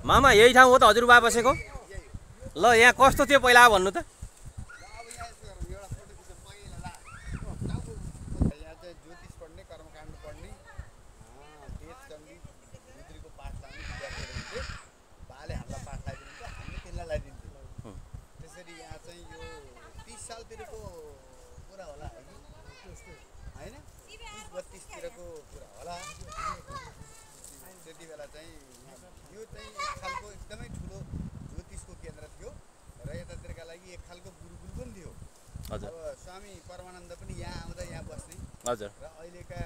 मामा यही ठाउँ हो त हजुरबा बसेको? ल यहाँ कस्तो थियो पहिला भन्नु त? यहाँ चाहिँ ज्योतिष पढ्ने, कर्मकाण्ड पढ्ने, वेद चण्डी रुद्रीको पाठ लाउने विद्यार्थीहरू हुन्थे। बाले हामीलाई पाठ लगाइदिन्थ्यो, हामीले तिनलाई लगाइदिन्थ्यो। त्यसरी यहाँ चाहिँ यो 30 सालतिरको कुरा होला होइन, 30-32तिरको कुरा होला। त्यति बेला चाहिँ यो चाहिँ एक खालको एकदमै ठुलो ज्योतिषको केन्द्र थियो र यतातिरका लागि एक खालको गुरुकुल पनि थियो। हजुर। अब स्वामी परमानन्द पनि यहाँ आउँदा यहाँ बस्ने। हजुर। र अहिलेका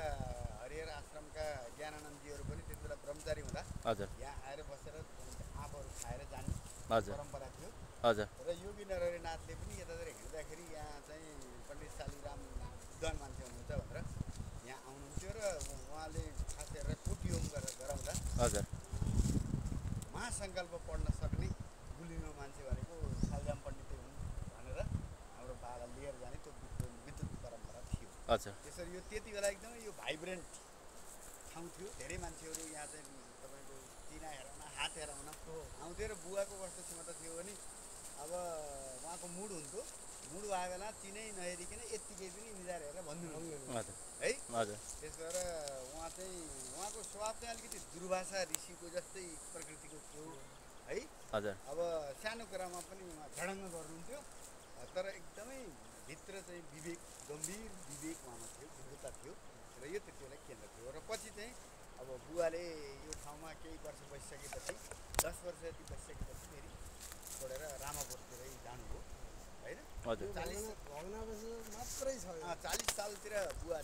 हरिहर आश्रमका ज्ञानानन्दजीहरू पनि त्यति बेला ब्रह्मचारी हुँदा हजुर यहाँ आएर बसेर आँपहरू खाएर जाने हजुर परम्परा थियो। हजुर। र योगी नरहरिनाथले पनि यतातिर हिँड्दाखेरि यहाँ चाहिँ पण्डित शालिग्राम विद्वान मान्छे हुनुहुन्छ भनेर यहाँ आउनुहुन्थ्यो र उहाँले खास गरेर कोटियोम गरेर गराउँदा हजुर महासङ्कल्प पढ्न सक्ने गुलिनो मान्छे भनेको शालिग्राम पण्डितै हुन् भनेर हाम्रो बाबा लिएर जाने त्यो विद्युत परम्परा थियो। अच्छा। त्यसरी यो त्यति बेला एकदमै यो भाइब्रेन्ट ठाउँ थियो। धेरै मान्छेहरू यहाँ चाहिँ तपाईँको चिना हेराउन, हात हेराउन आउँथ्यो र बुवाको कस्तो क्षमता थियो भने अब उहाँको मुड हुन्थ्यो, मुड भएको बेला चिनै नहेरिकन यत्तिकै पनि निधार हेरेर भनिदिनु है। हजुर। त्यस भएर उहाँ चाहिँ उहाँको स्वभाव चाहिँ अलिकति दुर्वासा ऋषिको जस्तै प्रकृतिको थियो है। हजुर। अब सानो कुरामा पनि उहाँ झडङ्ग गर्नुहुन्थ्यो, तर एकदमै भित्र चाहिँ विवेक, गम्भीर विवेक उहाँमा थियो, दिव्यता थियो र यो त्यति बेला केन्द्र थियो। र पछि चाहिँ अब बुवाले यो ठाउँमा केही वर्ष बसिसकेपछि 10 वर्ष जति बसिसकेपछि फेरि छोडेर रामापुरतिरै जानुभयो होइन। 40 सालतिर बुवा